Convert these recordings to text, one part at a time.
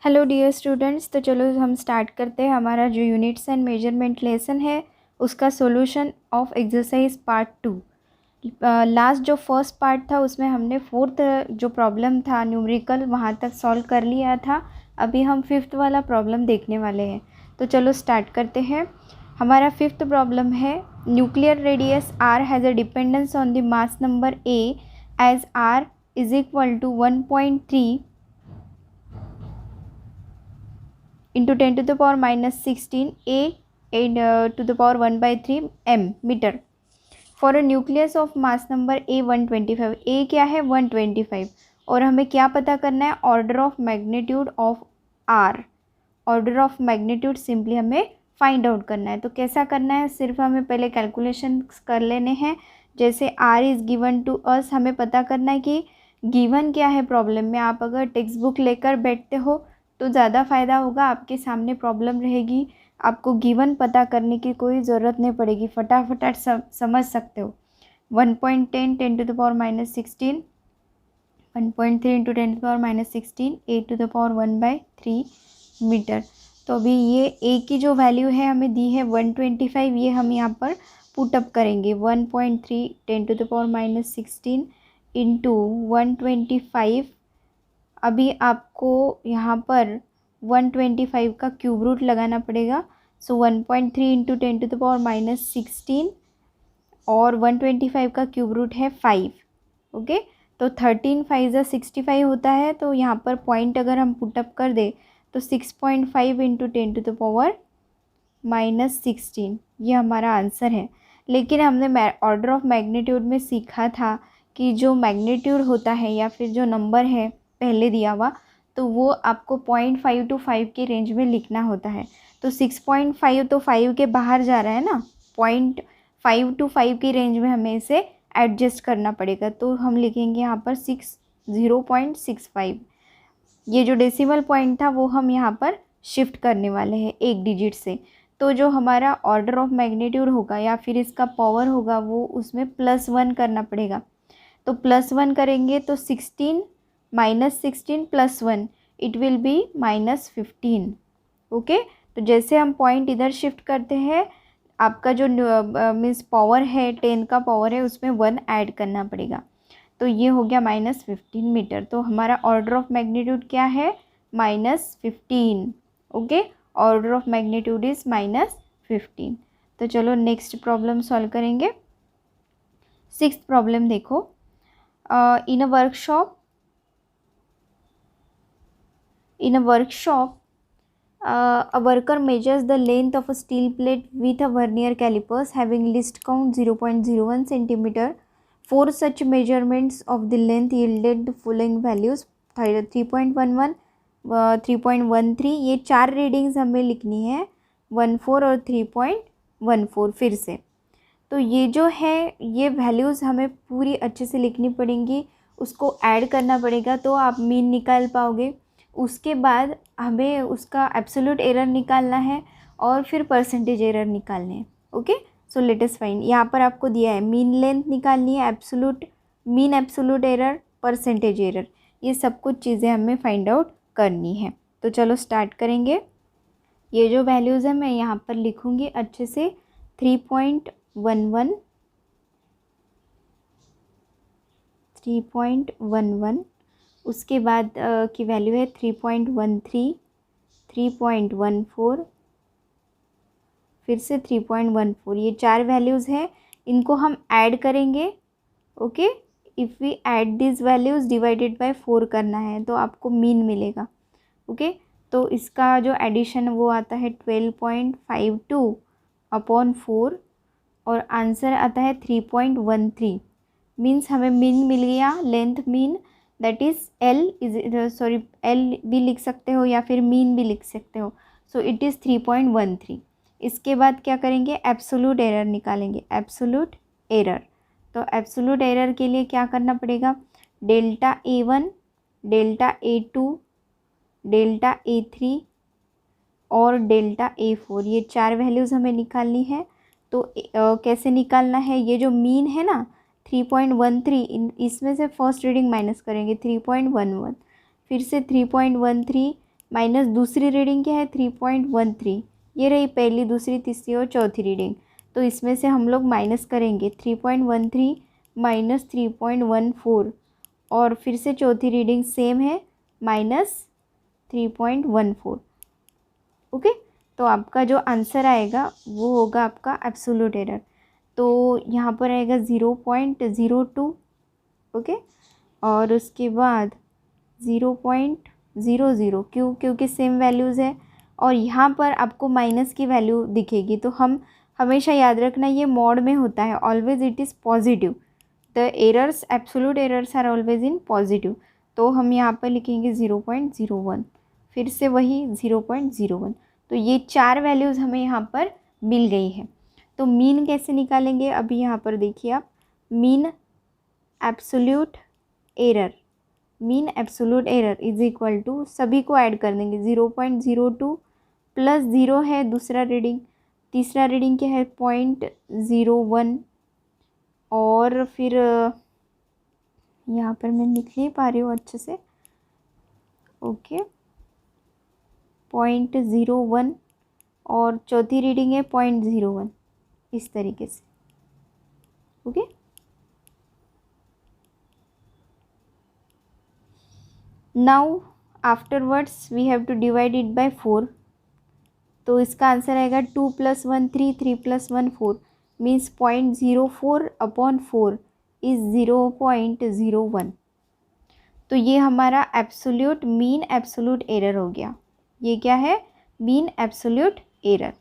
Hello dear students, तो चलो हम स्टार्ट करते हैं हमारा जो यूनिट्स एंड मेजरमेंट लेसन है उसका solution of exercise part 2। Last जो फर्स्ट पार्ट था उसमें हमने फोर्थ जो प्रॉब्लम था न्यूमेरिकल वहाँ तक सॉल्व कर लिया था। अभी हम फिफ्थ वाला प्रॉब्लम देखने वाले हैं। तो चलो स्टार्ट करते हैं। हमारा फिफ्थ प्रॉब्लम है nuclear radius R has a dependence on the mass number A as R is equal to 1.3 into 10 to the power minus 16 a to the power 1/3 m meter for a nucleus of mass number a 125। a क्या है 125 और हमें क्या पता करना है order of magnitude of r। Order of magnitude simply हमें find out करना है। तो कैसा करना है, सिर्फ हमें पहले कैलकुलेशन कर लेने हैं। जैसे r is given to us, हमें पता करना है कि गिवन क्या है प्रॉब्लम में। आप अगर टेक्स्ट बुक लेकर बैठते हो तो ज़्यादा फ़ायदा होगा, आपके सामने प्रॉब्लम रहेगी, आपको गिवन पता करने की कोई ज़रूरत नहीं पड़ेगी, फटाफट समझ सकते हो। 1.10 10 to the power minus 16, 1.3 into 10 to the power minus 16 a to the power 1/3 metre. तो अभी ये a की जो वैल्यू है हमें दी है 125, ये हम यहाँ पर पुटअप करेंगे। 1.3 10 to the power minus 16 into 125। अभी आपको यहाँ पर 125 का क्यूब रूट लगाना पड़ेगा। So 1.3 into 10 to the power minus 16 और 125 का क्यूब रूट है 5। ओके, तो 13 5 65 होता है। तो यहाँ पर पॉइंट अगर हम पुटअप कर दे तो 6.5 into 10 to the power minus 16 ये हमारा आंसर है। लेकिन हमने ऑर्डर ऑफ मैग्नीट्यूड में सीखा था कि जो मैग्नीट्यूड होता है या फिर जो नंबर है पहले दिया हुआ, तो वो आपको 0.5 to 5 के रेंज में लिखना होता है। तो 6.5 तो 5 के बाहर जा रहा है ना, 0.5 to 5 की रेंज में हमें इसे एडजस्ट करना पड़ेगा। तो हम लिखेंगे यहाँ पर 0.65। ये जो डेसिमल पॉइंट था वो हम यहाँ पर शिफ्ट करने वाले हैं एक डिजिट से। तो जो हमारा ऑर्डर ऑफ मैग्नीट्यूड होगा या फिर इसका पावर होगा वो उसमें +1 करना पड़ेगा। तो +1 करेंगे तो 16 minus 16 +1 it will be -15। Okay, तो जैसे हम पॉइंट इधर शिफ्ट करते हैं आपका जो मीन्स पावर है 10 का पावर है उसमें 1 ऐड करना पड़ेगा। तो ये हो गया -15 मीटर। तो हमारा ऑर्डर ऑफ मैग्नीट्यूड क्या है -15। Okay, order of magnitude is -15। तो चलो नेक्स्ट प्रॉब्लम सॉल्व करेंगे। सिक्स्थ प्रॉब्लम देखो। In a workshop a worker measures the length of a steel plate with a vernier calipers having least count 0.01 centimeter. Four such measurements of the length yielded the following values: 3.11, 3.13। ये चार readings हमें लिखनी है, 14 और 3.14 फिर से। तो ये जो है ये वैल्यूज़ हमें पूरी अच्छे से लिखनी पड़ेंगी, उसको ऐड करना पड़ेगा तो आप मीन निकाल पाओगे। उसके बाद हमें उसका एब्सोल्यूट एरर निकालना है और फिर परसेंटेज एरर निकालने हैं। Okay, so let us find. यहाँ पर आपको दिया है मीन लेंथ निकालनी है, mean absolute error, percentage error, ये सब कुछ चीज़ें हमें फाइंड आउट करनी है। तो चलो स्टार्ट करेंगे। ये जो वैल्यूज़ है मैं यहाँ पर लिखूँगी अच्छे से। 3.11, 3.11, उसके बाद की वैल्यू है 3.13, 3.14, फिर से 3.14। ये चार वैल्यूज़ हैं, इनको हम ऐड करेंगे। Okay, if we add this values divided by 4 करना है तो आपको मीन मिलेगा। ओके, तो इसका जो एडिशन वो आता है 12.52 अपॉन 4 और आंसर आता है 3.13। मीन्स हमें मीन मिल गया, length mean, that is L भी लिख सकते हो या फिर मीन भी लिख सकते हो। So it is 3.13। इसके बाद क्या करेंगे, एब्सोल्यूट एरर निकालेंगे, एब्सोल्यूट एरर। तो एब्सोल्यूट एरर के लिए क्या करना पड़ेगा, delta A1, delta A2, delta A3 और डेल्टा A4, ये चार वैल्यूज़ हमें निकालनी है। तो कैसे निकालना है, ये जो मीन है ना 3.13, इसमें से फर्स्ट रीडिंग माइनस करेंगे 3.11, फिर से 3.13 माइनस दूसरी रीडिंग क्या है 3.13, ये रही पहली, दूसरी, तीसरी और चौथी रीडिंग। तो इसमें से हम लोग माइनस करेंगे 3.13 माइनस 3.14, और फिर से चौथी रीडिंग सेम है -3.14। ओके, तो आपका जो आंसर आएगा वो होगा आपका एब्सोल्यूट एरर। तो यहाँ पर आएगा 0.02। ओके, और उसके बाद 0.00, क्योंकि सेम वैल्यूज़ है और यहाँ पर आपको माइनस की वैल्यू दिखेगी। तो हम हमेशा याद रखना ये मॉड में होता है, always it is positive, the errors absolute errors are always in positive. तो हम यहाँ पर लिखेंगे 0.01, फिर से वही 0.01। तो ये 4 वैल्यूज़ हमें यहाँ पर मिल गई है। तो मीन कैसे निकालेंगे, अभी यहाँ पर देखिए आप, mean absolute error, mean absolute error is equal to, सभी को ऐड कर देंगे, 0.02 प्लस 0 है दूसरा रीडिंग, तीसरा रीडिंग क्या है 0.01, और फिर यहाँ पर मैं लिख नहीं पा रही हूँ अच्छे से, ओके, 0.01 और चौथी रीडिंग है 0.01, इस तरीके से। Okay, now afterwards we have to divide it by 4। तो इसका आंसर आएगा 2 + 1 3, 3 + 1 4, मीन्स 0.04/4 इज़ 0.01। तो ये हमारा एब्सोल्यूट मीन एब्सोल्यूट एरर हो गया। ये क्या है, मीन एब्सोल्यूट एरर।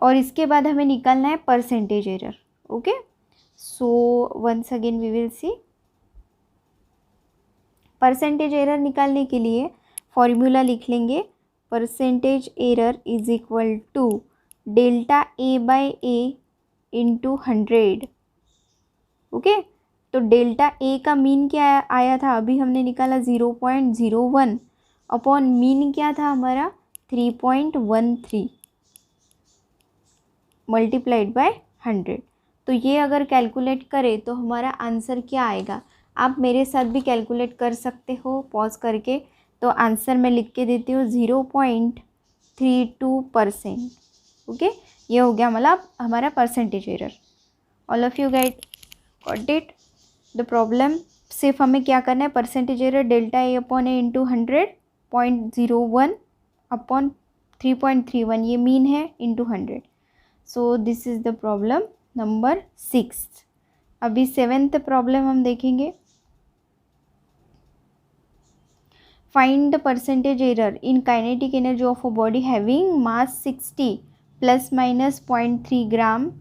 और इसके बाद हमें निकालना है percentage error. Okay, so once again we will see. Percentage error निकालने के लिए फॉर्मूला लिख लेंगे, percentage error is equal to delta A/A into 100। Okay, तो डेल्टा ए का मीन क्या आया था, अभी हमने निकाला 0.01 अपॉन मीन क्या था हमारा 3.13 मल्टीप्लाइड बाय 100। तो ये अगर कैलकुलेट करें तो हमारा आंसर क्या आएगा, आप मेरे साथ भी कैलकुलेट कर सकते हो पॉज करके। तो आंसर मैं लिख के देती हूँ 0.32%। ओके, ये हो गया मतलब हमारा percentage error. All of you got it the problem. सिर्फ हमें क्या करना है, percentage error delta A/A into 100, 0.01 upon 3.31, ये मीन है, into 100। So this is the problem number 6। अभी 7th प्रॉब्लम हम देखेंगे। Find the percentage error in kinetic energy of a body having mass 60 ± 0.3 ग्राम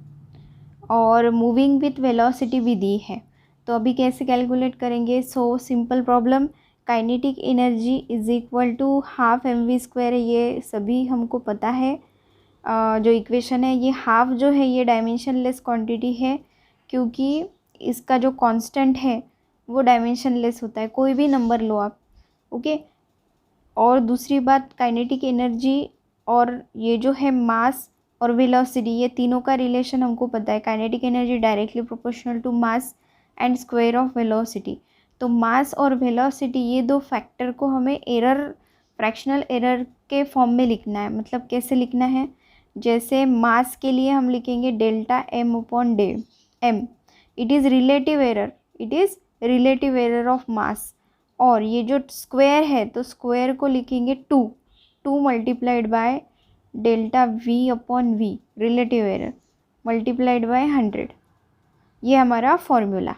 और मूविंग विथ वेलोसिटी भी दी है। तो अभी कैसे कैलकुलेट करेंगे, so simple problem, kinetic energy is equal to half mv², ये सभी हमको पता है। जो इक्वेशन है, ये हाफ जो है ये डायमेंशनलेस क्वांटिटी है, क्योंकि इसका जो कांस्टेंट है वो डायमेंशनलेस होता है, कोई भी नंबर लो आप। ओके, और दूसरी बात, काइनेटिक एनर्जी और ये जो है मास और वेलोसिटी, ये तीनों का रिलेशन हमको पता है। Kinetic energy directly proportional to mass and square of velocity. तो मास और वेलोसिटी, ये दो फैक्टर को हमें एरर, फ्रैक्शनल एरर के फॉर्म में लिखना है। मतलब कैसे लिखना है, जैसे मास के लिए हम लिखेंगे delta M/m, it is relative error, it is relative error of mass. और ये जो स्क्वायर है तो स्क्वायर को लिखेंगे 2 multiplied by delta V/V, relative error, multiplied by 100। ये हमारा फॉर्मूला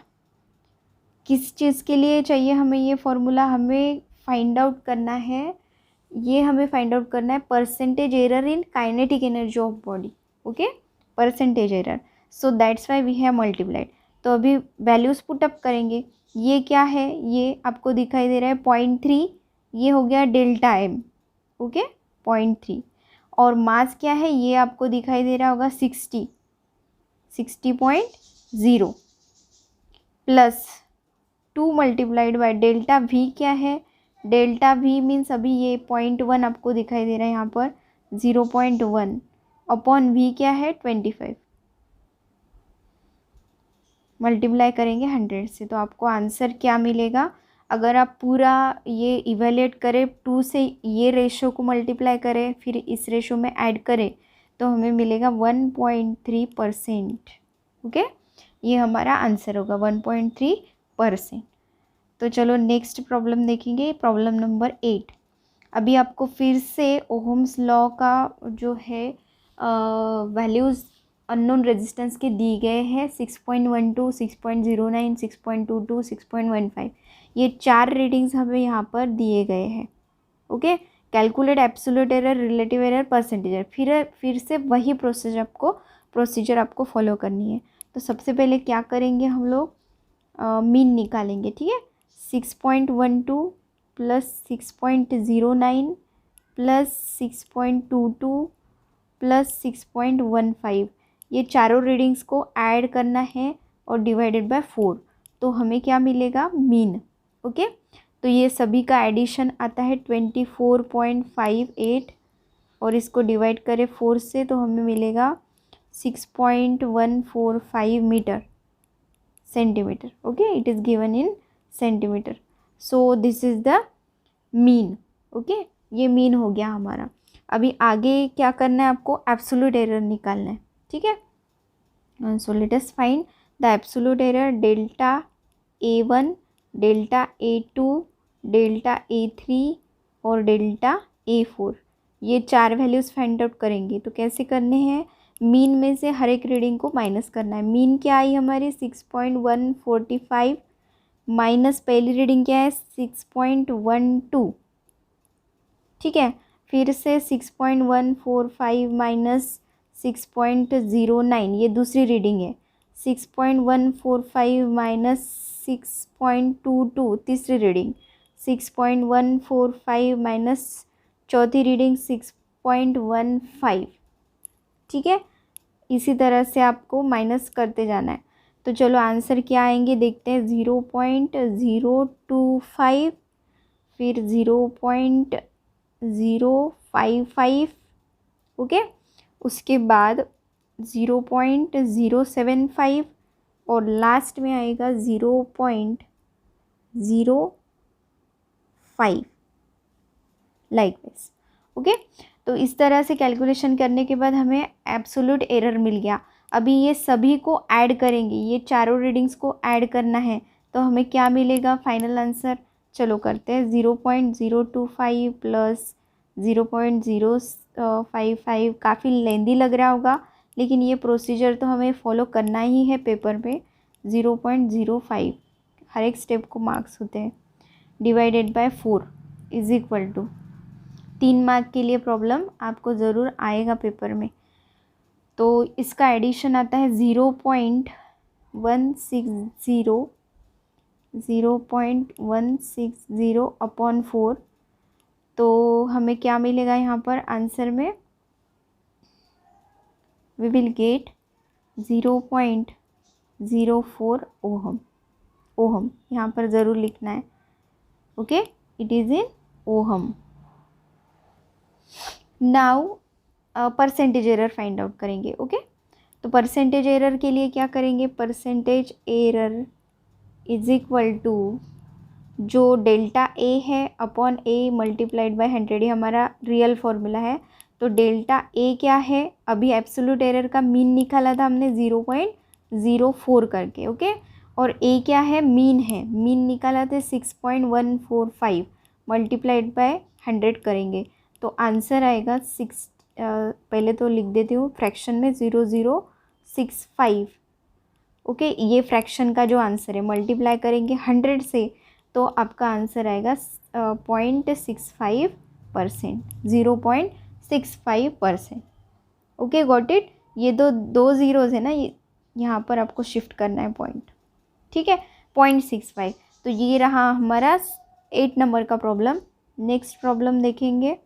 किस चीज़ के लिए चाहिए हमें, ये फॉर्मूला हमें फाइंड आउट करना है, ये हमें फाइंड आउट करना है percentage error in kinetic energy of body. Okay, percentage error, so that's why we have multiplied. तो अभी वैल्यूज़ पुटअप करेंगे। ये क्या है, ये आपको दिखाई दे रहा है 0.3, ये हो गया डेल्टा M। ओके, 0.3, और मास क्या है, ये आपको दिखाई दे रहा होगा 60.0 plus 2 multiplied by delta V क्या है, डेल्टा V मीन्स अभी ये 0.1 आपको दिखाई दे रहा है यहाँ पर, 0.1 अपॉन V क्या है 25, मल्टीप्लाई करेंगे 100 से। तो आपको आंसर क्या मिलेगा, अगर आप पूरा ये इवेल्यूएट करें 2 से, ये रेशो को मल्टीप्लाई करें, फिर इस रेशो में ऐड करें, तो हमें मिलेगा 1.3%। ओके, ये हमारा आंसर होगा 1.3%। तो चलो नेक्स्ट प्रॉब्लम देखेंगे, प्रॉब्लम नंबर 8। अभी आपको फिर से ओहम्स लॉ का जो है वैल्यूज़ अननोन रेजिस्टेंस के दिए गए हैं 6.12, 6.09, 6.22, 6.15। ये 4 रीडिंग्स हमें यहाँ पर दिए गए हैं। Okay, calculate absolute error, relative error, percentage error. फिर से वही प्रोसीजर आपको फॉलो करनी है। तो सबसे पहले क्या करेंगे हम लोग, मीन निकालेंगे। ठीक है, 6.12 प्लस 6.09 प्लस 6.22 प्लस 6.15, ये चारों रीडिंग्स को ऐड करना है और डिवाइडेड बाय 4, तो हमें क्या मिलेगा, मीन। ओके, तो ये सभी का एडिशन आता है 24.58 और इसको डिवाइड करें 4 से तो हमें मिलेगा 6.145 metre centimetre. Okay, it is given in centimetre. So this is the mean. Okay, ये मीन हो गया हमारा। अभी आगे क्या करना है आपको, एब्सोल्यूट एरर निकालना है। ठीक है, so let us find the absolute error, delta A1, delta A2, delta A3 और डेल्टा A4। ये 4 वैल्यूज़ फाइंड आउट करेंगे। तो कैसे करने हैं, मीन में से हर एक रीडिंग को माइनस करना है। मीन क्या आई हमारी 6.145 माइनस पहली रीडिंग क्या है 6.12। ठीक है, फिर से 6.145 माइनस 6.09, ये दूसरी रीडिंग है। 6.145 माइनस 6.22, तीसरी रीडिंग। 6.145 माइनस चौथी रीडिंग 6.15। ठीक है, इसी तरह से आपको माइनस करते जाना है। तो चलो आंसर क्या आएंगे देखते हैं, 0.025, फिर 0.055। ओके, उसके बाद 0.075 और लास्ट में आएगा 0.05 लाइक दिस। ओके, तो इस तरह से कैलकुलेशन करने के बाद हमें एब्सोल्यूट एरर मिल गया। अभी ये सभी को ऐड करेंगे, ये चारों रीडिंग्स को ऐड करना है, तो हमें क्या मिलेगा फाइनल आंसर। चलो करते हैं, 0.025 प्लस 0.055। काफ़ी लेंदी लग रहा होगा, लेकिन ये प्रोसीजर तो हमें फॉलो करना ही है पेपर में। 0.05 हर एक स्टेप को मार्क्स होते हैं, divided by 4 is equal to 3 mark के लिए प्रॉब्लम आपको ज़रूर आएगा पेपर में। तो इसका एडिशन आता है 0.160 अपॉन 4। तो हमें क्या मिलेगा यहाँ पर आंसर में, वी विल गेट 0.04 ओहम। यहाँ पर ज़रूर लिखना है। Okay, it is in ohm. Now percentage error find out करेंगे। ओके, तो परसेंटेज एरर के लिए क्या करेंगे, percentage error is equal to जो डेल्टा ए है अपॉन ए मल्टीप्लाइड बाय 100, ये हमारा रियल फॉर्मूला है। तो डेल्टा ए क्या है, अभी एब्सोल्यूट एरर का मीन निकाला था हमने 0.04 करके। ओके, और ए क्या है, मीन है, मीन निकाला था 6.145 मल्टीप्लाइड बाय 100 करेंगे, तो आंसर आएगा 6। पहले तो लिख देती हूँ फ्रैक्शन में 0065। ओके, ये फ्रैक्शन का जो आंसर है, मल्टीप्लाई करेंगे 100 से तो आपका आंसर आएगा 0.65%, 0.65%। Okay, got it. ये दो ज़ीरोज़ है ना, ये यहाँ पर आपको शिफ्ट करना है पॉइंट। ठीक है, 0.65। तो ये रहा हमारा 8 नंबर का प्रॉब्लम। नेक्स्ट प्रॉब्लम देखेंगे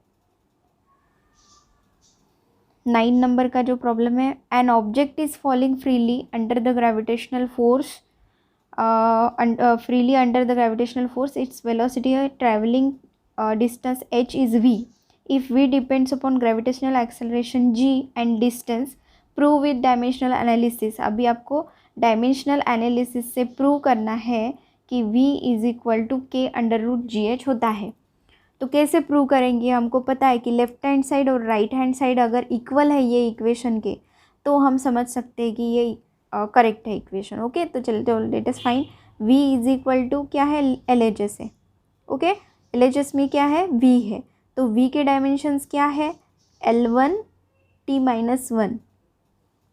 9 नंबर का जो प्रॉब्लम है, an object is falling freely under the gravitational force, freely under the gravitational force, its velocity traveling distance h is v. If v depends upon gravitational acceleration g and distance, prove with dimensional analysis. अभी आपको dimensional analysis से prove करना है कि कि v is equal to k under root G H होता है। तो कैसे प्रूव करेंगे? हमको पता है कि लेफ्ट हैंड साइड और राइट हैंड साइड अगर इक्वल है ये इक्वेशन के, तो हम समझ सकते हैं कि ये करेक्ट है इक्वेशन। ओके, तो चलो let us find v is equal to क्या है, एल एच एस है। ओके, एल एच एस में क्या है, v है, तो v के डायमेंशंस क्या है, L1 t-1।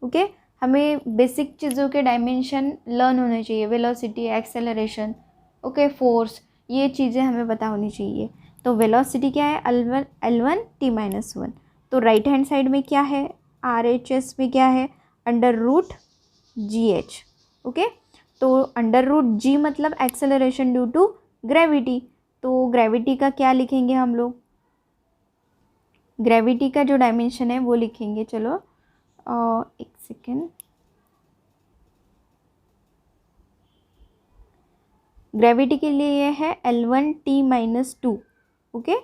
ओके, हमें बेसिक चीज़ों के डायमेंशन लर्न होने चाहिए, वेलोसिटी, एक्सेलरेशन, ओके, फोर्स, ये चीज़ें हमें पता होनी चाहिए। तो वेलोसिटी क्या है, L1 t-1। तो राइट हैंड साइड में क्या है, RHS में क्या है, अंडर रूट GH। ओके, तो अंडर रूट G मतलब एक्सेलरेशन ड्यू टू ग्रेविटी। तो ग्रेविटी का क्या लिखेंगे हम लोग, ग्रेविटी का जो डायमेंशन है वो लिखेंगे। चलो एक सेकेंड, ग्रेविटी के लिए ये है L1 t-2। Okay,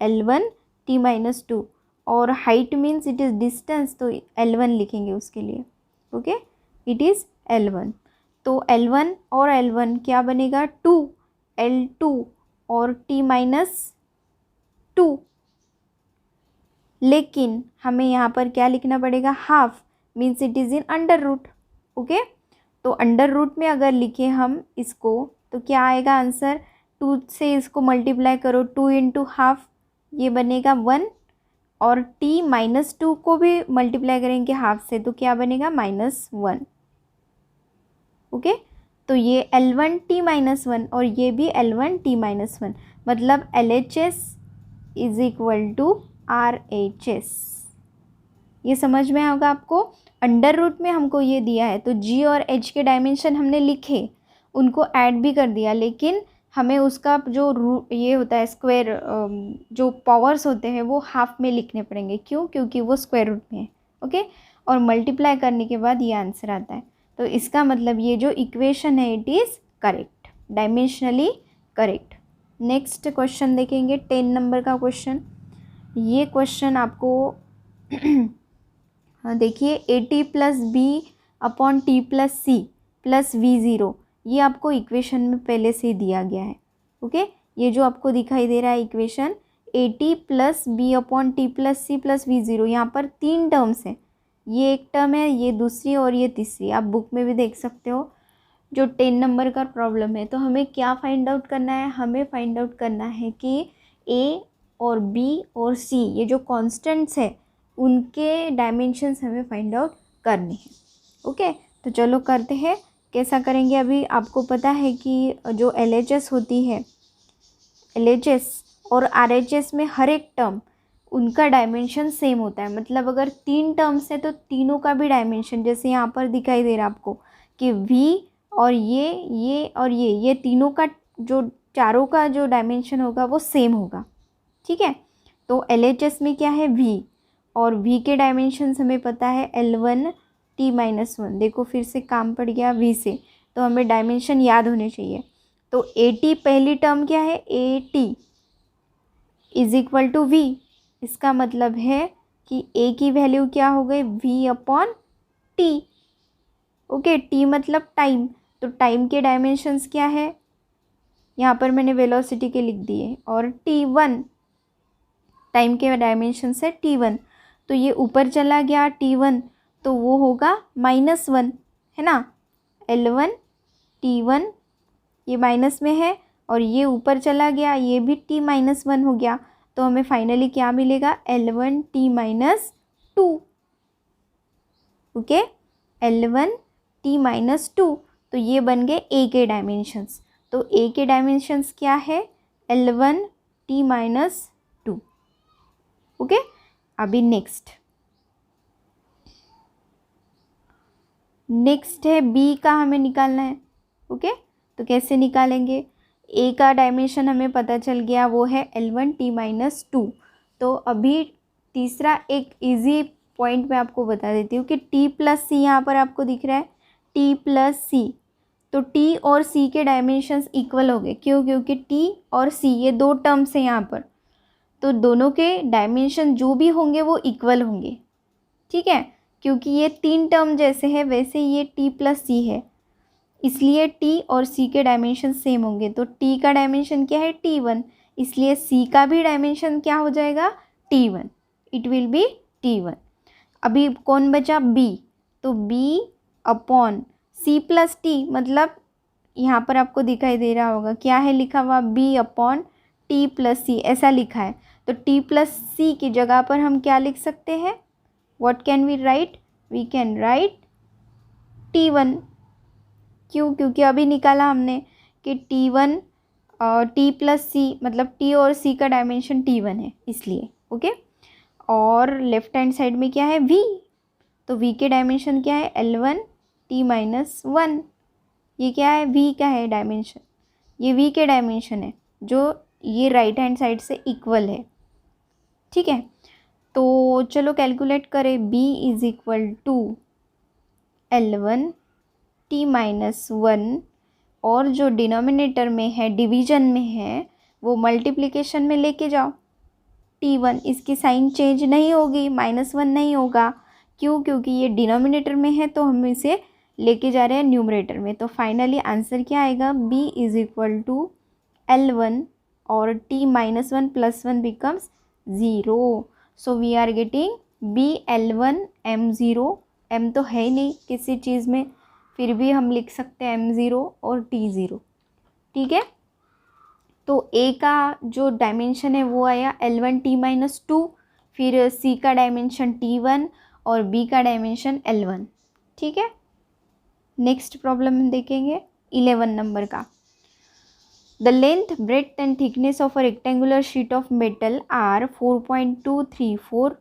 L1 t-2, और height means it is distance, तो L1 लिखेंगे उसके लिए। Okay, it is L1। तो L1 और L1 क्या बनेगा, 2 L2 और t-2। लेकिन हमें यहाँ पर क्या लिखना पड़ेगा, half, means it is in under root. Okay, तो अंडर रूट में अगर लिखे हम इसको तो क्या आएगा आंसर, 2 से इसको मल्टीप्लाई करो, 2 इंटू हाफ, ये बनेगा 1, और t-2 को भी मल्टीप्लाई करेंगे हाफ से, तो क्या बनेगा, -1। ओके, तो ये L1 t-1 और ये भी L1 t-1, मतलब LHS is equal to RHS। ये समझ में होगा आपको। अंडर रूट में हमको ये दिया है, तो G और H के डायमेंशन हमने लिखे, उनको ऐड भी कर दिया, लेकिन हमें उसका जो ये होता है स्क्वायर, जो पावर्स होते हैं वो हाफ में लिखने पड़ेंगे। क्यों? क्योंकि वो स्क्वायर रूट में है। ओके, और मल्टीप्लाई करने के बाद ये आंसर आता है। तो इसका मतलब ये जो इक्वेशन है it is correct, dimensionally correct. Next question देखेंगे, 10 नंबर का क्वेश्चन। ये क्वेश्चन आपको देखिए, AT plus B upon T plus C plus V0, ये आपको इक्वेशन में पहले से ही दिया गया है। ओके, ये जो आपको दिखाई दे रहा है equation, AT plus B upon T plus C plus V0, यहाँ पर 3 टर्म्स हैं। ये एक टर्म है, ये दूसरी और ये तीसरी, आप बुक में भी देख सकते हो। जो 10 नंबर का प्रॉब्लम है, तो हमें क्या फाइंड आउट करना है, हमें फाइंड आउट करना है कि A और B और C ये जो कॉन्स्टेंट्स है उनके डायमेंशंस हमें फाइंड आउट करने हैं। ओके, तो चलो करते हैं। कैसा करेंगे, अभी आपको पता है कि जो LHS होती है, LHS और RHS में हर एक टर्म उनका डायमेंशन सेम होता है। मतलब अगर 3 टर्म्स है तो तीनों का भी डायमेंशन, जैसे यहाँ पर दिखाई दे रहा है आपको कि V और ये और ये तीनों का जो चारों का जो डायमेंशन होगा वो सेम होगा। ठीक है, तो LHS में क्या है, V, और V के डायमेंशंस हमें पता है L1 t-1। देखो फिर से काम पड़ गया V से, तो हमें डायमेंशन याद होने चाहिए। तो AT पहली टर्म क्या है, AT is equal to V। इसका मतलब है कि A की वैल्यू क्या हो गई, V upon T। Okay, T मतलब टाइम, तो टाइम के डायमेंशंस क्या है, यहाँ पर मैंने वेलोसिटी के लिख दिए, और T1 टाइम के डायमेंशन है T1, तो ये ऊपर चला गया T1, तो वो होगा -1, है ना। L1 T1 ये माइनस में है, और ये ऊपर चला गया, ये भी t-1 हो गया, तो हमें फाइनली क्या मिलेगा, L1 t-2। Okay, L1 t-2, तो ये बन गए A के डायमेंशंस। तो A के डायमेंशंस क्या है, L1 t-2। ओके, अभी नेक्स्ट है B का हमें निकालना है। ओके, तो कैसे निकालेंगे, A का डायमेंशन हमें पता चल गया, वो है L1 t-2। तो अभी तीसरा एक इजी पॉइंट मैं आपको बता देती हूँ कि T प्लस सी यहाँ पर आपको दिख रहा है, T प्लस सी, तो T और C के डायमेंशंस इक्वल हो गए। क्यों? क्योंकि T और C ये 2 टर्म्स हैं यहाँ पर, तो दोनों के डायमेंशन जो भी होंगे वो इक्वल होंगे। ठीक है, क्योंकि ये 3 टर्म जैसे है वैसे ये T प्लस सी है, इसलिए टी और सी के डायमेंशन सेम होंगे। तो टी का डायमेंशन क्या है T1, इसलिए सी का भी डायमेंशन क्या हो जाएगा T1, it will be T1। अभी कौन बचा B, तो B upon C plus T, मतलब यहाँ पर आपको दिखाई दे रहा होगा क्या है लिखा हुआ, B अपॉन टी प्लस सी, ऐसा लिखा है। तो टी प्लस सी की जगह पर हम क्या लिख सकते हैं, what can we write, we can write T1। क्यों, क्योंकि अभी निकाला हमने कि T1 टी प्लस सी, मतलब टी और सी का डायमेंशन T1 है इसलिए, ओके। और लेफ्ट हैंड साइड में क्या है V, तो V के डायमेंशन क्या है L1 T-1, ये क्या है V का है डायमेंशन, ये V के डायमेंशन है जो ये राइट हैंड साइड से इक्वल है, ठीक है। तो चलो कैलकुलेट करें, B is equal to L1 T-1, और जो डिनोमिनेटर में है, डिवीजन में है, वो मल्टीप्लिकेशन में लेके जाओ T1, इसकी साइन चेंज नहीं होगी, -1 नहीं होगा। क्यों, क्योंकि ये डिनोमिनेटर में है तो हम इसे लेके जा रहे हैं न्यूमरेटर में। तो फाइनली आंसर क्या आएगा, B is equal to L1 और T-1 + 1 becomes 0। So we are getting B L1 M0, M तो है ही नहीं किसी चीज़ में, फिर भी हम लिख सकते हैं M0 और T0, ठीक है। तो A का जो डायमेंशन है वो आया L1 T-2, फिर C का डायमेंशन T1 और B का डायमेंशन L1, ठीक है। नेक्स्ट प्रॉब्लम हम देखेंगे 11 नंबर का। The length, breadth and thickness of a rectangular sheet of metal are 4.234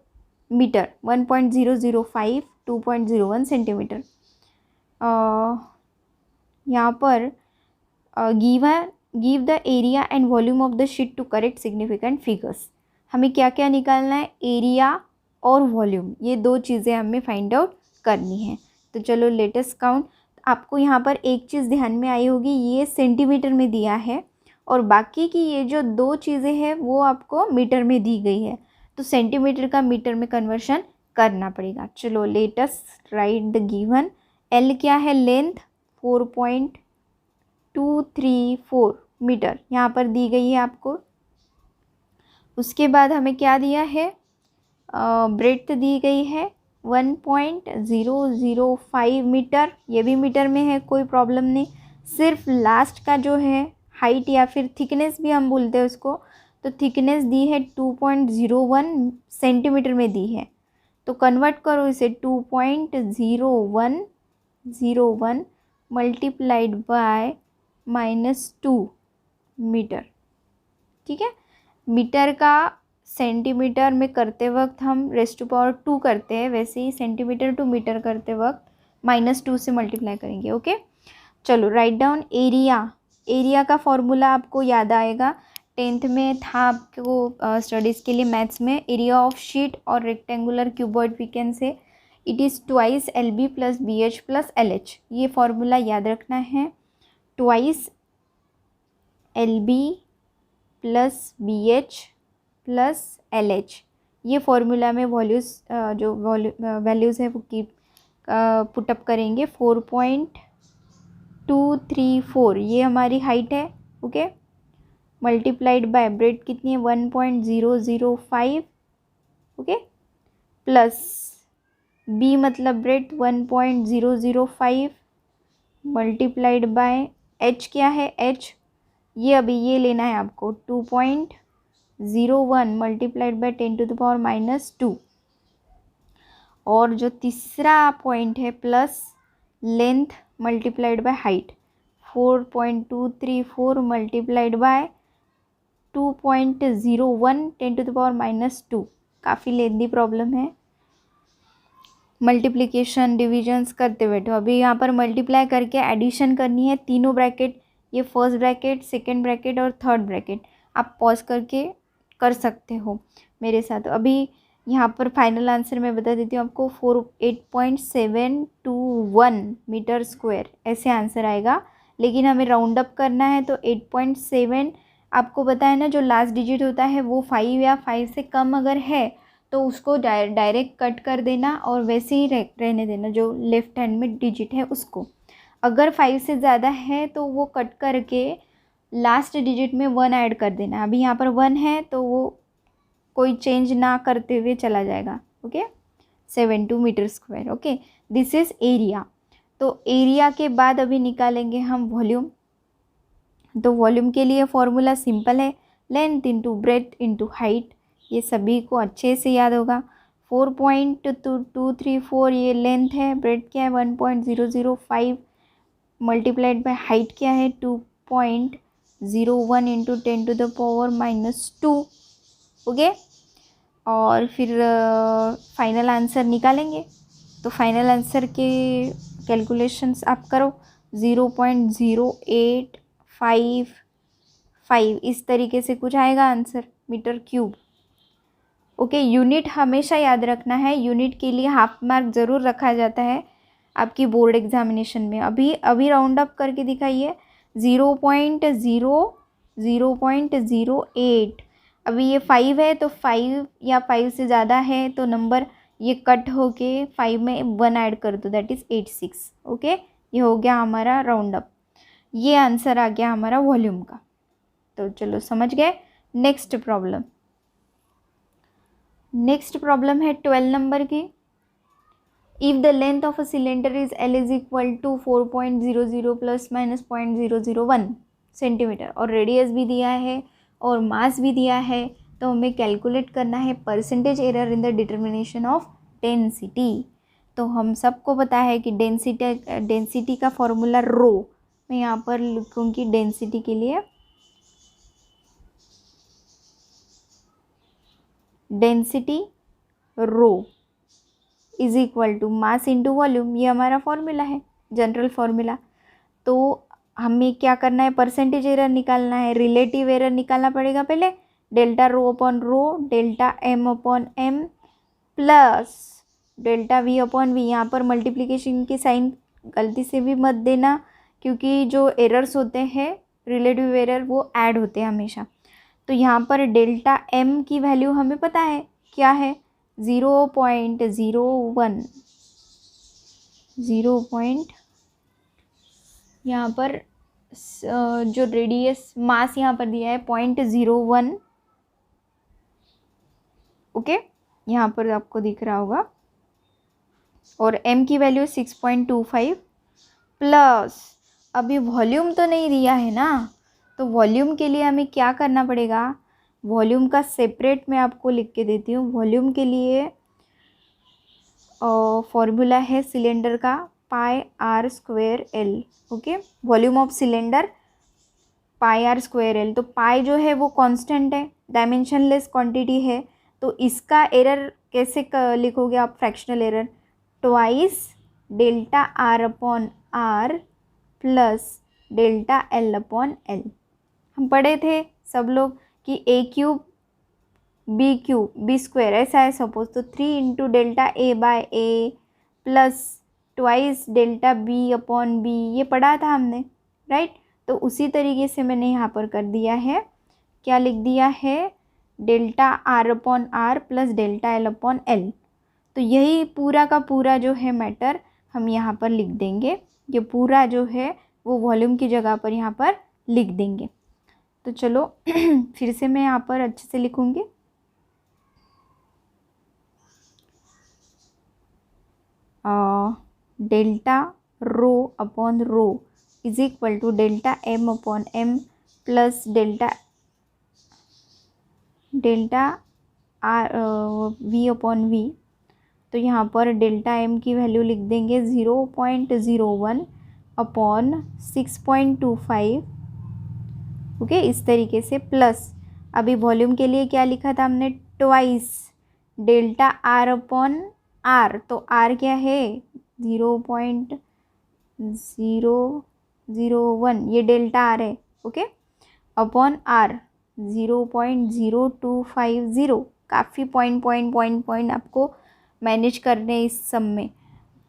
metre, 1.005, 2.01 centimetre. यहाँ पर give the area and volume of the sheet to correct significant figures. हमें क्या क्या निकालना है, एरिया और वॉल्यूम, ये दो चीज़ें हमें फाइंड आउट करनी है। तो चलो लेटेस्ट काउंट। आपको यहाँ पर एक चीज़ ध्यान में आई होगी, ये सेंटीमीटर में दिया है और बाकी की ये जो दो चीज़ें हैं वो आपको मीटर में दी गई है, तो सेंटीमीटर का मीटर में कन्वर्शन करना पड़ेगा। चलो latest right the given. L क्या है, लेंथ 4.234 मीटर यहाँ पर दी गई है आपको। उसके बाद हमें क्या दिया है, ब्रेड्थ दी गई है 1.005 मीटर, ये भी मीटर में है, कोई प्रॉब्लम नहीं। सिर्फ लास्ट का जो है हाइट या फिर थिकनेस भी हम बोलते हैं उसको, तो थिकनेस दी है 2.01 सेंटीमीटर में दी है। तो कन्वर्ट करो इसे, 2.0101 मल्टीप्लाइड बाय -2 मीटर, ठीक है। मीटर का सेंटीमीटर में करते वक्त हम रेज़ टू पावर 2 करते हैं, वैसे ही सेंटीमीटर टू मीटर करते वक्त -2 से मल्टीप्लाई करेंगे, ओके। चलो राइट डाउन एरिया। एरिया का फॉर्मूला आपको याद आएगा, 10th में था आपको स्टडीज़ के लिए मैथ्स में। एरिया ऑफ शीट और rectangular cuboid we can say it is twice LB + BH + LH। ये फॉर्मूला याद रखना है, ट्वाइस LB + BH + LH। ये फॉर्मूला में जो वैल्यूज़ है वो कीप पुटअप करेंगे। 4.234 ये हमारी हाइट है, ओके, मल्टीप्लाइड बाय ब्रेड कितनी है 1.005, ओके, प्लस B मतलब ब्रेड 1.005 मल्टीप्लाइड बाय H क्या है, H ये अभी ये लेना है आपको 2.01 मल्टीप्लाइड बाय 10⁻⁻²। और जो तीसरा पॉइंट है plus length multiplied by height 4.234 multiplied by 2.01 10⁻⁻²। काफ़ी लेंदी प्रॉब्लम है, मल्टीप्लिकेशन डिविजन्स करते बैठो। अभी यहाँ पर मल्टीप्लाई करके एडिशन करनी है, तीनों ब्रैकेट, ये फर्स्ट ब्रैकेट, सेकंड ब्रैकेट और थर्ड ब्रैकेट। आप पॉज करके कर सकते हो मेरे साथ। अभी यहाँ पर फाइनल आंसर मैं बता देती हूँ आपको, 8.721 मीटर स्क्वायर ऐसे आंसर आएगा। लेकिन हमें राउंड अप करना है तो 8.7, आपको पता है ना जो लास्ट डिजिट होता है वो 5 या 5 से कम अगर है तो उसको डायरेक्ट कट कर देना और वैसे ही रहने देना जो लेफ्ट हैंड में डिजिट है उसको। अगर 5 से ज़्यादा है तो वो कट करके लास्ट डिजिट में 1 ऐड कर देना। अभी यहाँ पर 1 है तो वो कोई चेंज ना करते हुए चला जाएगा। Okay, 72 metre square. Okay, this is area. तो एरिया के बाद अभी निकालेंगे हम वॉल्यूम। तो वॉल्यूम के लिए फॉर्मूला सिंपल है, length into breadth into height. ये सभी को अच्छे से याद होगा। 4.234 ये लेंथ है, ब्रेथ क्या है 1.005 मल्टीप्लाइड बाय हाइट क्या है 2.01 इंटू 10⁻⁻²। ओके, और फिर फाइनल आंसर निकालेंगे। तो फाइनल आंसर के कैलकुलेशंस आप करो। 0.0855 इस तरीके से कुछ आएगा answer, metre cube. Okay, unit हमेशा याद रखना है। यूनिट के लिए हाफ मार्क ज़रूर रखा जाता है आपकी बोर्ड एग्जामिनेशन में। अभी राउंड अप करके दिखाइए। 0.08। अभी ये 5 है तो 5 या 5 से ज़्यादा है तो नंबर ये कट होके 5 में 1 ऐड कर दो, दैट इज़ 86। ओके, ये हो गया हमारा राउंड अप। ये आंसर आ गया हमारा वॉल्यूम का। तो चलो समझ गए। नेक्स्ट प्रॉब्लम है 12 नंबर की। If the length of a cylinder is L is equal to 4.00 plus minus 0.001 centimetre और रेडियस भी दिया है और मास भी दिया है, तो हमें कैलकुलेट करना है percentage error in the determination of density. तो हम सबको पता है कि डेंसिटी का फॉर्मूला रो। मैं यहाँ पर लिखूँगी डेंसिटी के लिए, density rho is equal to mass into volume. ये हमारा फॉर्मूला है, जनरल फॉर्मूला। तो हमें क्या करना है, परसेंटेज एरर निकालना है, रिलेटिव एरर निकालना पड़ेगा पहले। Delta rho upon rho, delta M upon M plus delta V upon V. यहाँ पर मल्टीप्लिकेशन की साइन गलती से भी मत देना, क्योंकि जो एरर्स होते हैं रिलेटिव एरर वो ऐड होते हैं हमेशा। तो यहाँ पर डेल्टा एम की वैल्यू हमें पता है क्या है, 0.01। यहाँ पर जो रेडियस मास यहाँ पर दिया है 0.01। ओके, यहाँ पर आपको दिख रहा होगा। और m की वैल्यू 6.25 प्लस, अभी वॉल्यूम तो नहीं दिया है ना, तो वॉल्यूम के लिए हमें क्या करना पड़ेगा, वॉल्यूम का सेपरेट मैं आपको लिख के देती हूँ। वॉल्यूम के लिए फॉर्मूला है सिलेंडर का πr²L। Okay, volume of cylinder πr²L। तो पाई जो है वो कांस्टेंट है, डायमेंशनलेस क्वांटिटी है। तो इसका एरर कैसे लिखोगे आप, fractional error, twice delta r upon r plus delta l upon l। हम पढ़े थे सब लोग कि a³ b² ऐसा है सपोज। तो 3 into delta a by a plus twice delta b upon b, ये पढ़ा था हमने, राइट। तो उसी तरीके से मैंने यहाँ पर कर दिया है, क्या लिख दिया है, delta r upon r plus delta l upon l। तो यही पूरा का पूरा जो है मैटर हम यहाँ पर लिख देंगे। ये पूरा जो है वो वॉल्यूम की जगह पर यहाँ पर लिख देंगे। तो चलो फिर से मैं यहाँ पर अच्छे से लिखूँगी। Delta rho upon rho is equal to delta m upon m plus delta v upon v। तो यहाँ पर डेल्टा m की वैल्यू लिख देंगे 0.01 अपॉन 6.25। ओके, इस तरीके से प्लस, अभी वॉल्यूम के लिए क्या लिखा था हमने, twice delta r upon r। तो r क्या है 0.001, ये डेल्टा r है। Okay, upon r 0.0250। काफ़ी पॉइंट आपको मैनेज करने इस सम में।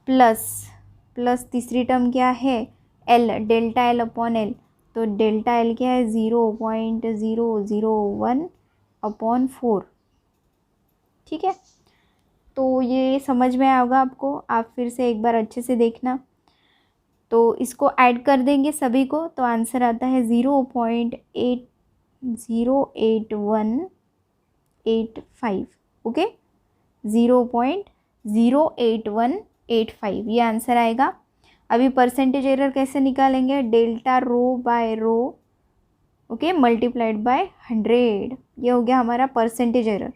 प्लस तीसरी टर्म क्या है, l, delta l upon l। तो डेल्टा l क्या है 0.001 अपॉन 4। ठीक है, तो ये समझ में आएगा आपको। आप फिर से एक बार अच्छे से देखना। तो इसको ऐड कर देंगे सभी को, तो आंसर आता है 0.08185। ओके, 0.08185 ये आंसर आएगा। अभी परसेंटेज एरर कैसे निकालेंगे, delta rho by rho, okay, multiplied by 100, ये हो गया हमारा percentage error.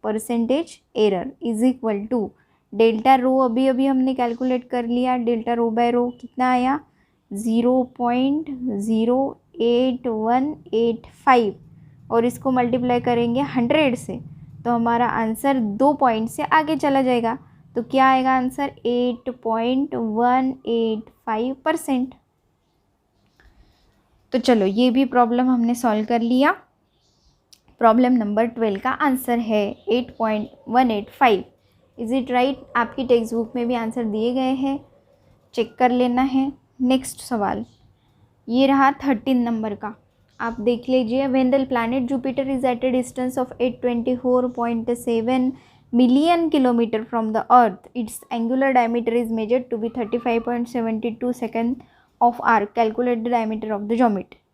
Percentage error is equal to delta rho, अभी अभी हमने कैलकुलेट कर लिया, डेल्टा रो बाय रो कितना आया 0.08185, और इसको मल्टीप्लाई करेंगे 100 से, तो हमारा आंसर 2 पॉइंट से आगे चला जाएगा। तो क्या आएगा आंसर 8.185%। तो चलो ये भी प्रॉब्लम हमने सॉल्व कर लिया। प्रॉब्लम नंबर 12 का आंसर है 8.185। Is it right? आपकी टेक्स्ट बुक में भी आंसर दिए गए हैं, चेक कर लेना है। नेक्स्ट सवाल ये रहा 13 नंबर का, आप देख लीजिए। When the planet Jupiter is at a distance of 824.7 million kilometre from the earth, its angular diameter is measured to be 35.72 second of arc, calculate the diameter of the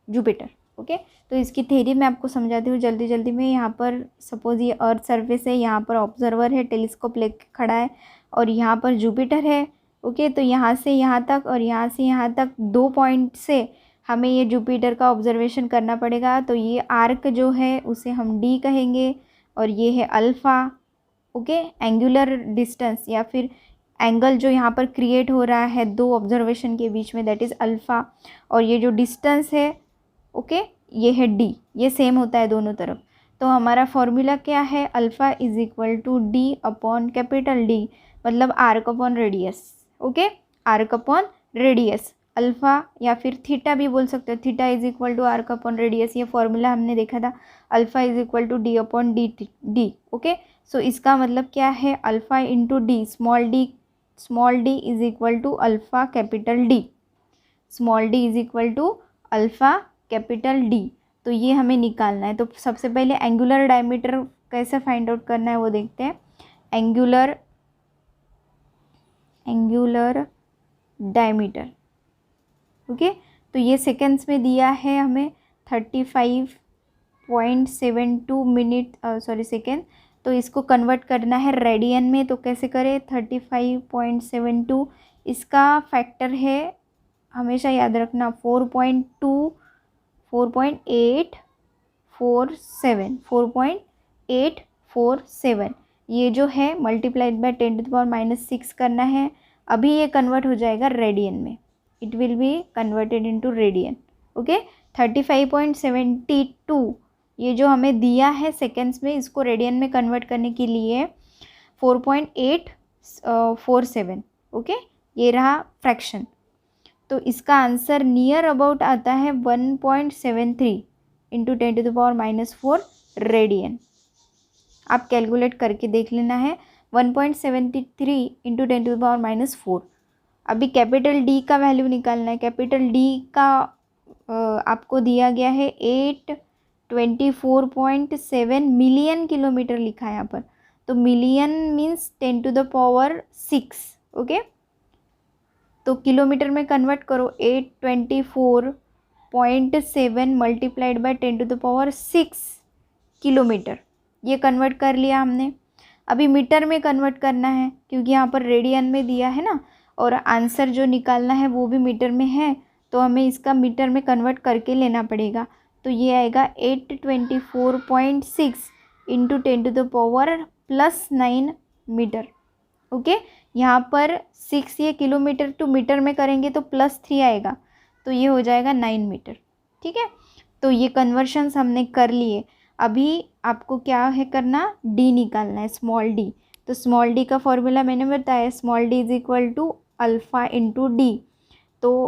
Jupiter. Okay, तो इसकी theory मैं आपको समझाती हूँ जल्दी जल्दी में। यहाँ पर सपोज ये अर्थ सर्फेस है, यहाँ पर ऑब्जर्वर है, टेलीस्कोप लेके खड़ा है, और यहाँ पर जुपिटर है। ओके, तो यहाँ से यहाँ तक और यहाँ से यहाँ तक 2 पॉइंट से हमें ये जुपिटर का ऑब्जर्वेशन करना पड़ेगा। तो ये आर्क जो है उसे हम डी कहेंगे, और ये है अल्फ़ा। ओके, एंगुलर डिस्टेंस या फिर एंगल जो यहाँ पर क्रिएट हो रहा है 2 ऑब्जर्वेशन के बीच में, दैट इज़ अल्फ़ा। और ये जो डिस्टेंस है, ओके, ये है डी, ये सेम होता है दोनों तरफ। तो हमारा फॉर्मूला क्या है, alpha is equal to D upon capital D, मतलब arc upon radius. Okay, arc upon radius, alpha या फिर थीटा भी बोल सकते हो, theta is equal to arc upon radius. ये फॉर्मूला हमने देखा था, alpha is equal to D upon D. Okay, so इसका मतलब क्या है, alpha into D, small D is equal to alpha capital D, small D is equal to alpha capital D. तो ये हमें निकालना है। तो सबसे पहले एंगुलर डायमीटर कैसे फाइंड आउट करना है वो देखते हैं। एंगुलर डायमीटर, ओके, तो ये सेकेंड्स में दिया है हमें 35.72 मिनट सेकेंड। तो इसको कन्वर्ट करना है रेडियन में, तो कैसे करें, 35.72 इसका फैक्टर है, हमेशा याद रखना 4.847, ये जो है मल्टीप्लाइड बाय 10⁻⁻6 करना है। अभी ये कन्वर्ट हो जाएगा रेडियन में, it will be converted into radian. Okay, 35.72 ये जो हमें दिया है सेकेंड्स में, इसको रेडियन में कन्वर्ट करने के लिए 4.847। ओके, ये रहा फ्रैक्शन। तो इसका आंसर नियर अबाउट आता है 1.73 इंटू 10⁻⁻4 रेडियन। आप कैलकुलेट करके देख लेना है, 1.73 इंटू 10⁻⁻4। अभी कैपिटल डी का वैल्यू निकालना है। कैपिटल डी का आपको दिया गया है 824.7 मिलियन किलोमीटर लिखा है यहाँ पर, तो मिलियन मीन्स 10⁻6। ओके, तो किलोमीटर में कन्वर्ट करो, 824.7 मल्टीप्लाइड बाय 10⁻6 किलोमीटर, ये कन्वर्ट कर लिया हमने। अभी मीटर में कन्वर्ट करना है, क्योंकि यहाँ पर रेडियन में दिया है ना, और आंसर जो निकालना है वो भी मीटर में है, तो हमें इसका मीटर में कन्वर्ट करके लेना पड़ेगा। तो ये आएगा 824.6 इंटू 10⁻+9 मीटर। ओके, यहाँ पर 6 ये किलोमीटर टू मीटर में करेंगे तो +3 आएगा, तो ये हो जाएगा 9 मीटर। ठीक है, तो ये कन्वर्शंस हमने कर लिए। अभी आपको क्या है करना, डी निकालना है, स्मॉल डी। तो स्मॉल डी का फॉर्मूला मैंने बताया, small D is equal to alpha into D. तो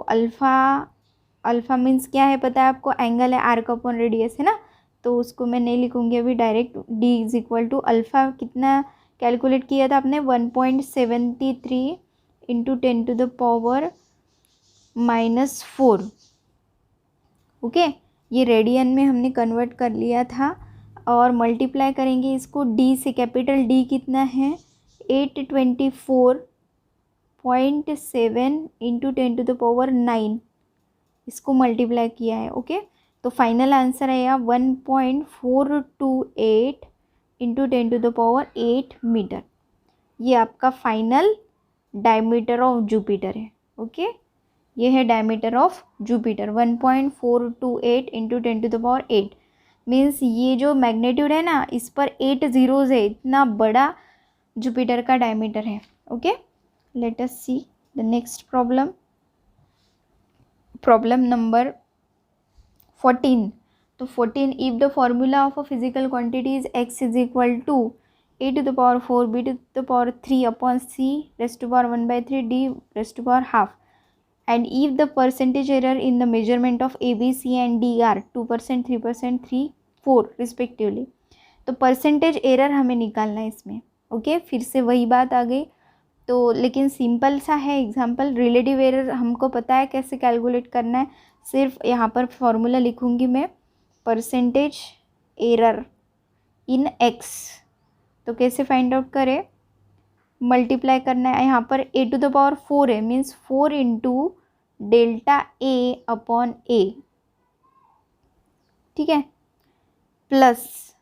अल्फ़ा मीन्स क्या है पता है आपको, एंगल है, आर्क अपॉन रेडियस है ना, तो उसको मैं नहीं लिखूँगी अभी, direct D is equal to alpha कितना कैलकुलेट किया था आपने, 1.73 इंटू 10⁻⁻4। ओके, ये रेडियन में हमने कन्वर्ट कर लिया था, और मल्टीप्लाई करेंगे इसको डी से। कैपिटल डी कितना है, 0.7 इंटू 10⁻9 इसको मल्टीप्लाई किया है। ओके, तो फाइनल आंसर आएगा 1.428 इंटू 10⁸ मीटर। ये आपका फाइनल डायमीटर ऑफ जुपिटर है। ओके, ये है diameter of Jupiter 1.428 into 10⁸। Means ये जो मैग्नीट्यूड है ना, इस पर 8 जीरोज है, इतना बड़ा जुपिटर का डायमीटर है। Okay, let us see the next problem. Problem number 14। तो 14, if the formula of a physical quantity is x is equal to a⁴ b⁴ upon c ⁻1/3 d⁻½ and if the percentage error in the measurement of a b c and d are 2%, 3%, 3, 4 respectively। तो percentage error हमें निकालना है इसमें। Okay, फिर से वही बात आ गई, तो लेकिन सिंपल सा है एग्जाम्पल। रिलेटिव एरर हमको पता है कैसे कैलकुलेट करना है, सिर्फ यहाँ पर फॉर्मूला लिखूँगी मैं, परसेंटेज एरर इन एक्स। तो कैसे फाइंड आउट करें, मल्टीप्लाई करना है। यहाँ पर a⁴ है, means 4 into delta a upon a, ठीक है, plus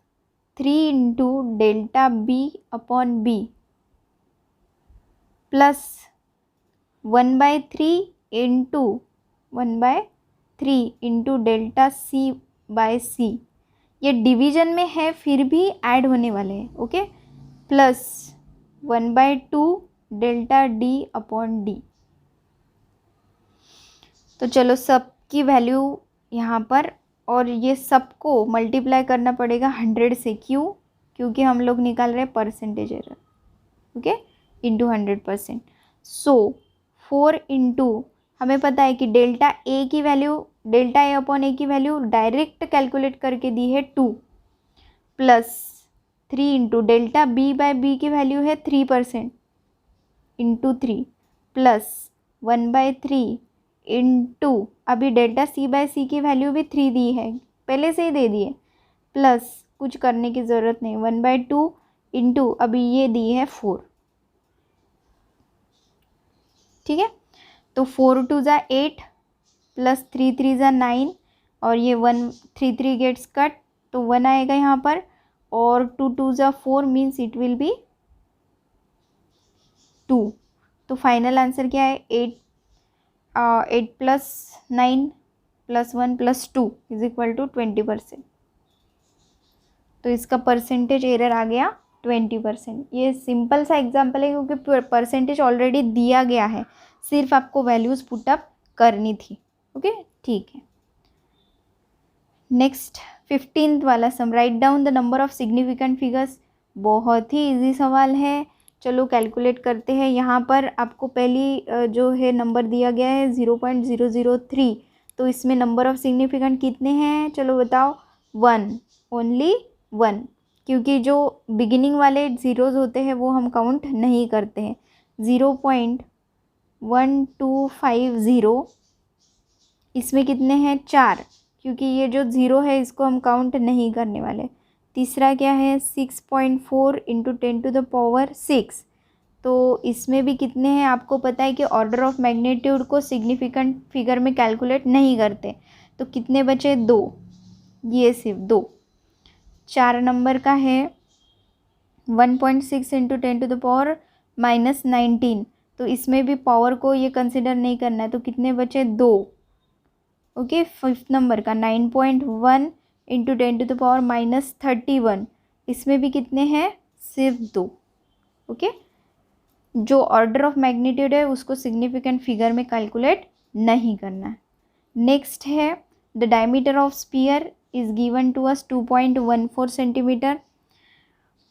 3 into delta b upon b, plus 1/3 into 1/3 into delta c/c। ये डिवीजन में है फिर भी ऐड होने वाले हैं। Okay, plus 1/2 delta d upon d। तो चलो सब की वैल्यू यहाँ पर, और ये सबको मल्टीप्लाई करना पड़ेगा 100 से। क्यों? क्योंकि हम लोग निकाल रहे हैं परसेंटेज एरर। Okay, into 100%। सो 4 इंटू, हमें पता है कि डेल्टा ए की वैल्यू, डेल्टा ए अपॉन ए की वैल्यू डायरेक्ट कैलकुलेट करके दी है 2, प्लस 3 इंटू डेल्टा b/b की वैल्यू है 3% इंटू 3, प्लस 1/3 इंटू, अभी डेल्टा c/c की वैल्यू भी 3 दी है, पहले से ही दे दी है, प्लस कुछ करने की ज़रूरत नहीं, 1/2 इंटू अभी ये दी है 4। ठीक है, तो 4 2 ज़ा 8 प्लस 3 3 ज़ा 9, और ये 1 3 3 गेट्स कट, तो 1 आएगा यहाँ पर, और 2 2 ज़ा 4 मीन्स इट विल बी 2। तो फाइनल आंसर क्या है, 8 plus 9 plus 1 plus 2 is equal to 20%। तो इसका परसेंटेज एरर आ गया 20%। ये सिंपल सा एग्जाम्पल है क्योंकि परसेंटेज ऑलरेडी दिया गया है, सिर्फ आपको वैल्यूज़ पुटअप करनी थी। ओके, ठीक है। नेक्स्ट 15th वाला sum, right down the number of significant figures. बहुत ही इजी सवाल है, चलो कैलकुलेट करते हैं। यहाँ पर आपको पहली जो है नंबर दिया गया है 0.003, तो इसमें नंबर ऑफ सिग्निफिकेंट कितने हैं, चलो बताओ। 1, ओनली 1, क्योंकि जो बिगिनिंग वाले ज़ीरोज़ होते हैं वो हम काउंट नहीं करते हैं। 0.1250, इसमें कितने हैं, 4, क्योंकि ये जो ज़ीरो है इसको हम काउंट नहीं करने वाले। तीसरा क्या है, 6.4 इंटू 10⁻6, तो इसमें भी कितने हैं, आपको पता है कि ऑर्डर ऑफ मैग्नीट्यूड को सिग्निफिकेंट फिगर में कैलकुलेट नहीं करते, तो कितने बचे, 2, ये सिर्फ 2। 4 नंबर का है 1.6 इंटू 10⁻−19, तो इसमें भी पावर को ये कंसिडर नहीं करना है, तो कितने बचे, 2। ओके, 5th नंबर का 9.1 इंटू 10⁻−31, इसमें भी कितने हैं, सिर्फ 2। ओके, जो ऑर्डर ऑफ मैग्नीट्यूड है उसको सिग्निफिकेंट फिगर में कैलकुलेट नहीं करना है। नेक्स्ट है, the diameter of sphere is given to us 2.14 centimeter.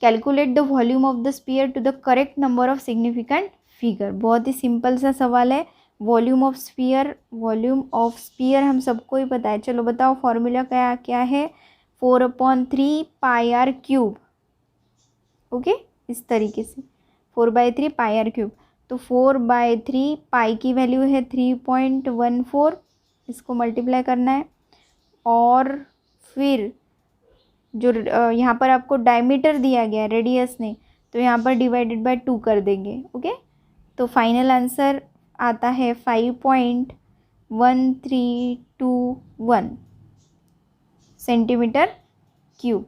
Calculate the volume of the sphere to the correct number of significant figure। बहुत ही सिंपल सा सवाल है। Volume of sphere, volume of sphere हम सबको ही पता है, चलो बताओ फॉर्मूला क्या क्या है, 4/3 πr³। ओके, इस तरीके से 4/3 πr³। तो 4/3 पाई की वैल्यू है 3.14, इसको मल्टीप्लाई करना है, और फिर जो यहाँ पर आपको डायमीटर दिया गया है रेडियस ने, तो यहाँ पर डिवाइडेड बाय 2 कर देंगे। ओके, तो फाइनल आंसर आता है 5.1321 सेंटीमीटर क्यूब।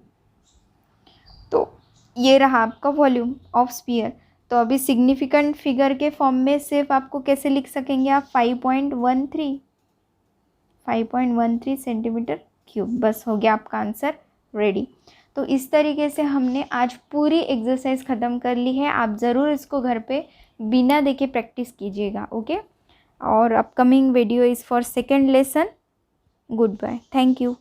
तो ये रहा आपका वॉल्यूम ऑफ स्फीयर। तो अभी सिग्निफिकेंट फिगर के फॉर्म में सिर्फ आपको कैसे लिख सकेंगे आप 5.13 सेंटीमीटर क्यूब। बस हो गया आपका आंसर रेडी। तो इस तरीके से हमने आज पूरी एक्सरसाइज ख़त्म कर ली है। आप ज़रूर इसको घर पे बिना देखे प्रैक्टिस कीजिएगा, ओके। और upcoming video is for second lesson. Good bye, thank you.